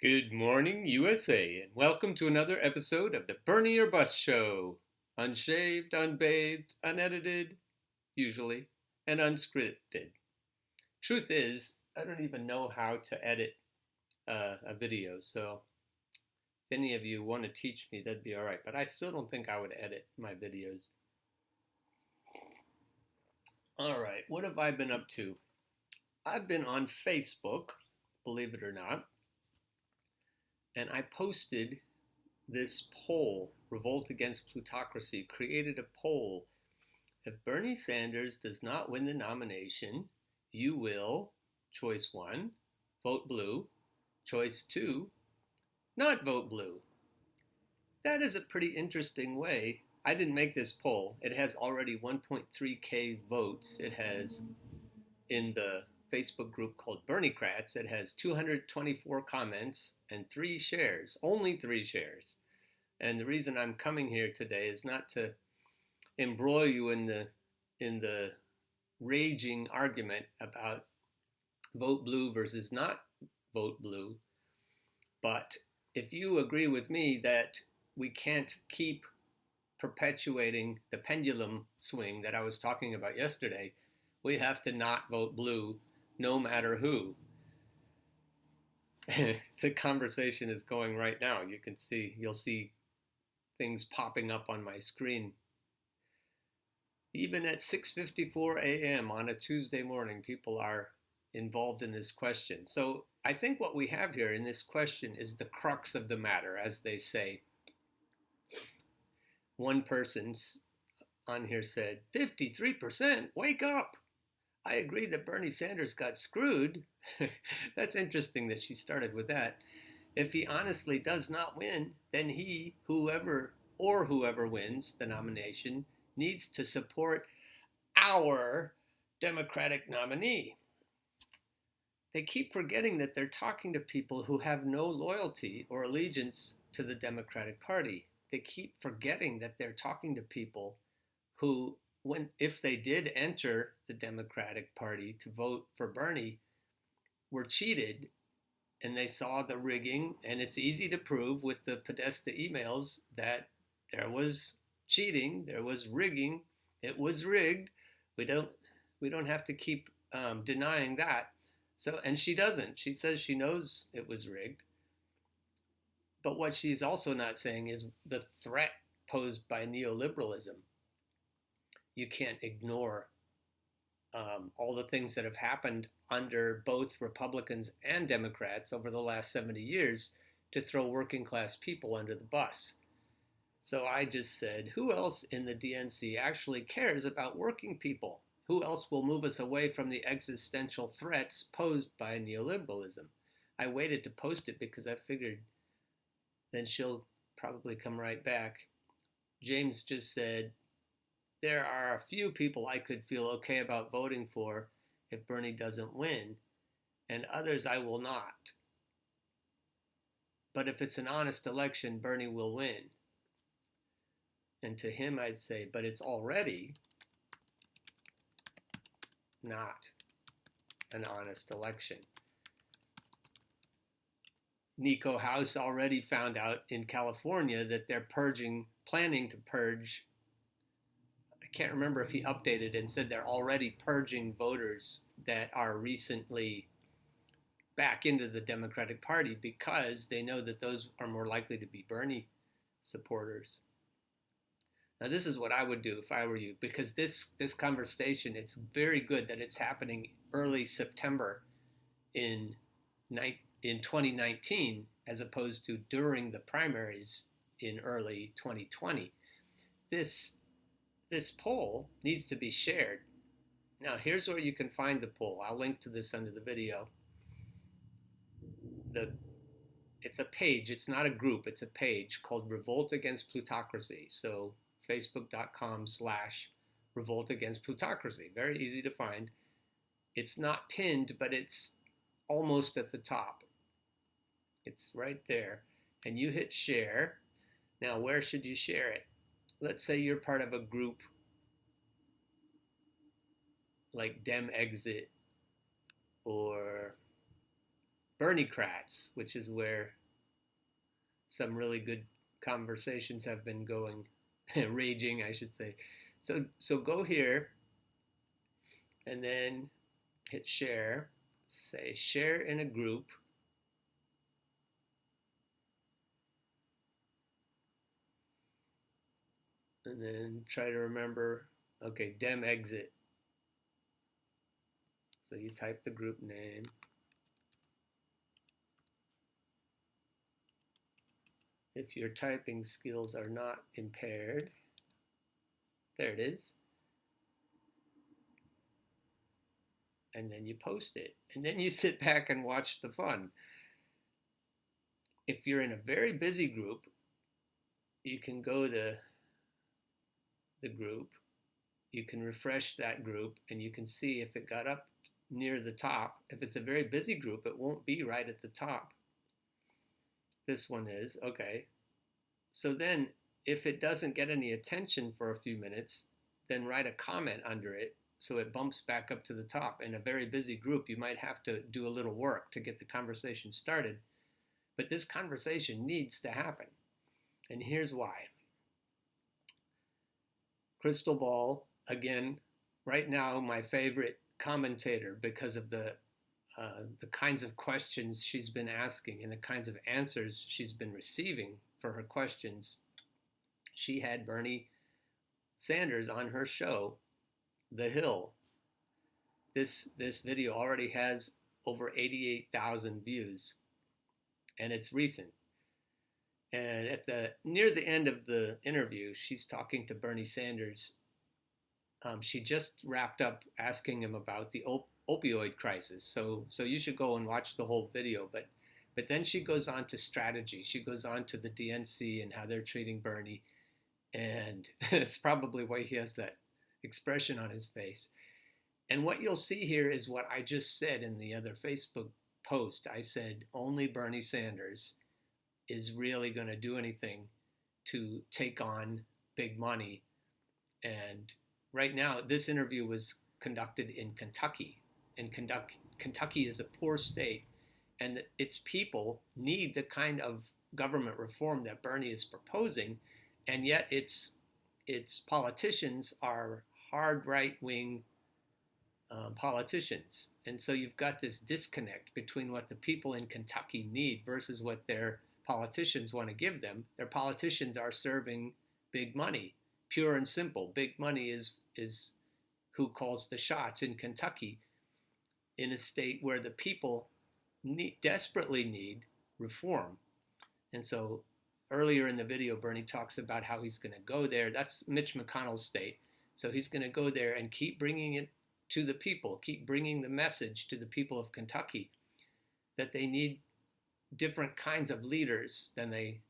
Good morning, USA, and welcome to another episode of the Bernie or Bust Show. Unshaved, unbathed, unedited, usually, and unscripted. Truth is, I don't even know how to edit a video, so if any of you want to teach me, that'd be all right. But I still don't think I would edit my videos. All right, what have I been up to? I've been on Facebook, believe it or not, and I posted this poll. Revolt against Plutocracy created a poll. If Bernie Sanders does not win the nomination, you will, choice 1, vote blue, choice 2, not vote blue. That is a pretty interesting way. I didn't make this poll. It has already 1.3K votes. It has, in the Facebook group called Berniecrats, it has 224 comments and 3 shares, only 3 shares. And the reason I'm coming here today is not to embroil you in the raging argument about vote blue versus not vote blue, but if you agree with me that we can't keep perpetuating the pendulum swing that I was talking about yesterday, we have to not vote blue no matter who. The conversation is going right now. You'll see things popping up on my screen. Even at 6:54 a.m. on a Tuesday morning, people are involved in this question. So I think what we have here in this question is the crux of the matter, as they say. One person on here said, 53%, wake up. I agree that Bernie Sanders got screwed. That's interesting that she started with that. If he honestly does not win, then he, whoever wins the nomination, needs to support our Democratic nominee. They keep forgetting that they're talking to people who have no loyalty or allegiance to the Democratic Party. They keep forgetting that they're talking to people who, if they did enter the Democratic Party to vote for Bernie, were cheated, and they saw the rigging, and it's easy to prove with the Podesta emails that there was cheating, there was rigging, it was rigged. We don't have to keep denying that. So, and she doesn't. She says she knows it was rigged. But what she's also not saying is the threat posed by neoliberalism. You can't ignore all the things that have happened under both Republicans and Democrats over the last 70 years to throw working class people under the bus. So I just said, who else in the DNC actually cares about working people? Who else will move us away from the existential threats posed by neoliberalism? I waited to post it because I figured then she'll probably come right back. James just said, there are a few people I could feel okay about voting for if Bernie doesn't win, and others I will not. But if it's an honest election, Bernie will win. And to him I'd say, but it's already not an honest election. Nico House already found out in California that they're planning to purge. I can't remember if he updated and said they're already purging voters that are recently back into the Democratic Party because they know that those are more likely to be Bernie supporters. Now, this is what I would do if I were you, because this conversation, it's very good that it's happening early September in 2019 as opposed to during the primaries in early 2020. This poll needs to be shared. Now, here's where you can find the poll. I'll link to this under the video. It's a page. It's not a group. It's a page called Revolt Against Plutocracy. So facebook.com/Revolt Against Plutocracy. Very easy to find. It's not pinned, but it's almost at the top. It's right there. And you hit share. Now, where should you share it? Let's say you're part of a group like Dem Exit or Berniecrats, which is where some really good conversations have been going, raging, I should say. So go here and then hit share. Say share in a group. And then try to remember, okay, dem exit. So you type the group name. If your typing skills are not impaired, there it is. And then you post it. And then you sit back and watch the fun. If you're in a very busy group, you can go to the group, you can refresh that group, and you can see if it got up near the top. If it's a very busy group, it won't be right at the top. This one is, okay. So then if it doesn't get any attention for a few minutes, then write a comment under it so it bumps back up to the top. In a very busy group, you might have to do a little work to get the conversation started. But this conversation needs to happen. And here's why. Crystal Ball, again, right now my favorite commentator because of the kinds of questions she's been asking and the kinds of answers she's been receiving for her questions. She had Bernie Sanders on her show, The Hill. This video already has over 88,000 views, and it's recent. And near the end of the interview, she's talking to Bernie Sanders. She just wrapped up asking him about the opioid crisis. So you should go and watch the whole video. But then she goes on to strategy. She goes on to the DNC and how they're treating Bernie. And it's probably why he has that expression on his face. And what you'll see here is what I just said in the other Facebook post. I said only Bernie Sanders is really going to do anything to take on big money. And right now, this interview was conducted in Kentucky. And Kentucky is a poor state, and its people need the kind of government reform that Bernie is proposing, and yet its politicians are hard right-wing politicians. And so you've got this disconnect between what the people in Kentucky need versus what their politicians want to give them. Their politicians are serving big money, pure and simple. Big money is who calls the shots in Kentucky, in a state where the people desperately need reform. And so earlier in the video, Bernie talks about how he's going to go there. That's Mitch McConnell's state. So he's going to go there and keep bringing it to the people, keep bringing the message to the people of Kentucky that they need different kinds of leaders than they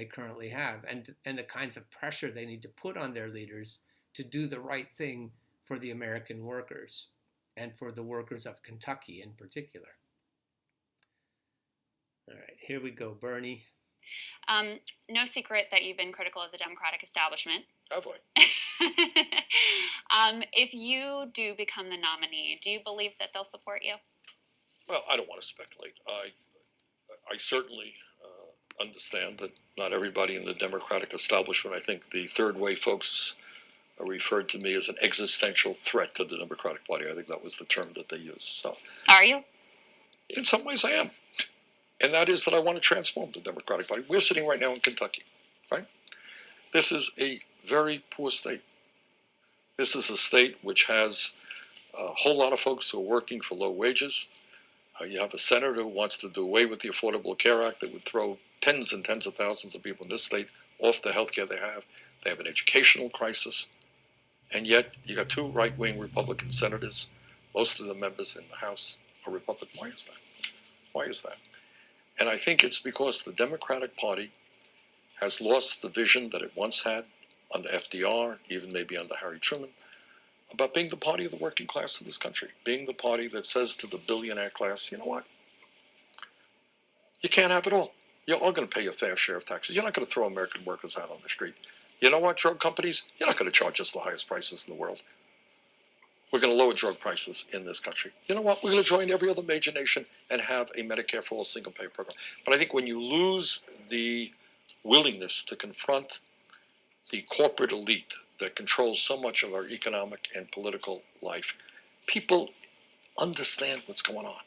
currently have, and the kinds of pressure they need to put on their leaders to do the right thing for the American workers and for the workers of Kentucky in particular. All right, here we go, Bernie. No secret that you've been critical of the Democratic establishment. Have I? If you do become the nominee, do you believe that they'll support you? Well, I don't want to speculate. I certainly understand that not everybody in the Democratic establishment, I think the third way folks referred to me as an existential threat to the Democratic Party. I think that was the term that they used. So, are you? In some ways I am. And that is that I want to transform the Democratic Party. We're sitting right now in Kentucky, right? This is a very poor state. This is a state which has a whole lot of folks who are working for low wages. You have a senator who wants to do away with the Affordable Care Act that would throw tens and tens of thousands of people in this state off the health care they have. They have an educational crisis. And yet you got two right-wing Republican senators. Most of the members in the House are Republican. Why is that? Why is that? And I think it's because the Democratic Party has lost the vision that it once had under FDR, even maybe under Harry Truman, about being the party of the working class of this country, being the party that says to the billionaire class, you know what? You can't have it all. You're all going to pay your fair share of taxes. You're not going to throw American workers out on the street. You know what, drug companies? You're not going to charge us the highest prices in the world. We're going to lower drug prices in this country. You know what? We're going to join every other major nation and have a Medicare for all single payer program. But I think when you lose the willingness to confront the corporate elite that controls so much of our economic and political life, people understand what's going on.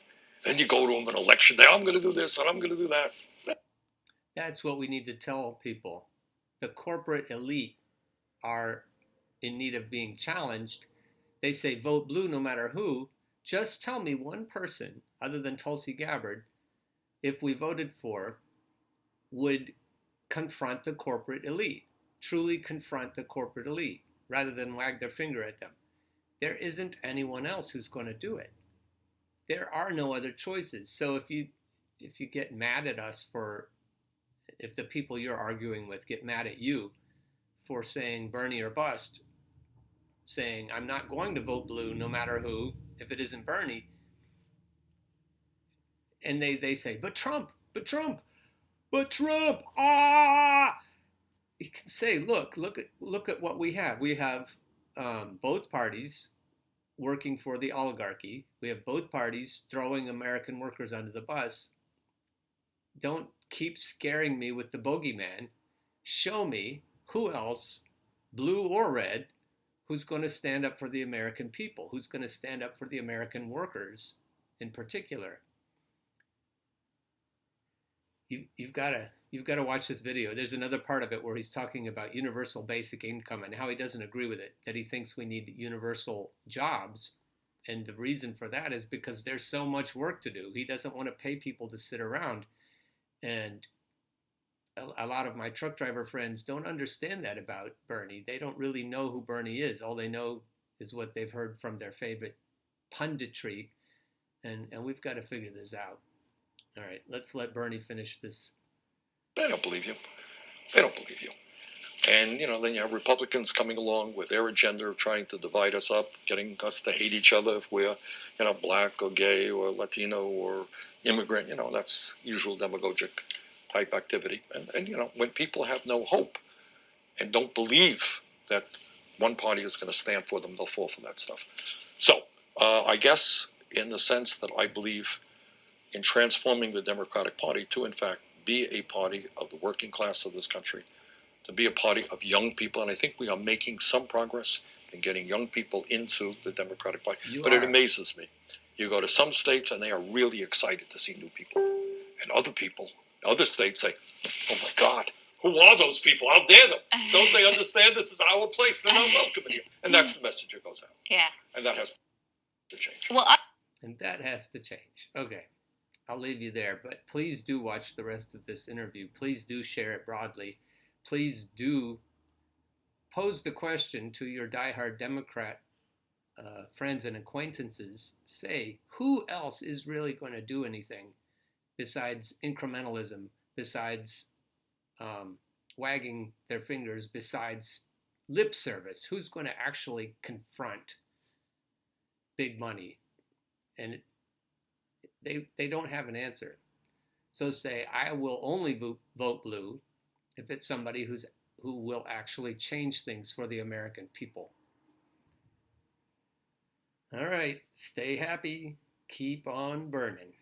Then you go to them on election day, I'm going to do this and I'm going to do that. That's what we need to tell people. The corporate elite are in need of being challenged. They say vote blue no matter who. Just tell me one person, other than Tulsi Gabbard, if we voted for, would confront the corporate elite, truly confront the corporate elite, rather than wag their finger at them. There isn't anyone else who's going to do it. There are no other choices. So if you get mad at us for, if the people you're arguing with get mad at you for saying Bernie or bust, saying I'm not going to vote blue no matter who, if it isn't Bernie, and they say, but Trump, ah! You can say, look at what we have. We have both parties working for the oligarchy. We have both parties throwing American workers under the bus. Don't keep scaring me with the bogeyman. Show me who else, blue or red, who's going to stand up for the American people, who's going to stand up for the American workers in particular. You've got to watch this video. There's another part of it where he's talking about universal basic income and how he doesn't agree with it, that he thinks we need universal jobs. And the reason for that is because there's so much work to do. He doesn't want to pay people to sit around. And a lot of my truck driver friends don't understand that about Bernie. They don't really know who Bernie is. All they know is what they've heard from their favorite punditry. And we've got to figure this out. All right, let's let Bernie finish this. They don't believe you. They don't believe you. And, then you have Republicans coming along with their agenda of trying to divide us up, getting us to hate each other if we're, black or gay or Latino or immigrant. That's usual demagogic type activity. And when people have no hope and don't believe that one party is going to stand for them, they'll fall for that stuff. So I guess in the sense that I believe in transforming the Democratic Party to, in fact, be a party of the working class of this country, to be a party of young people. And I think we are making some progress in getting young people into the Democratic Party. It amazes me. You go to some states and they are really excited to see new people. And other states say, oh my God, who are those people? How dare them? Don't they understand this is our place? They're not welcome here. And that's the message that goes out. Yeah. And that has to change. And that has to change. Okay. I'll leave you there, but please do watch the rest of this interview. Please do share it broadly. Please do pose the question to your diehard Democrat friends and acquaintances. Say, who else is really going to do anything besides incrementalism, besides wagging their fingers, besides lip service? Who's going to actually confront big money? And they don't have an answer. So say, I will only vote blue if it's somebody who will actually change things for the American people. All right, stay happy, keep on burning.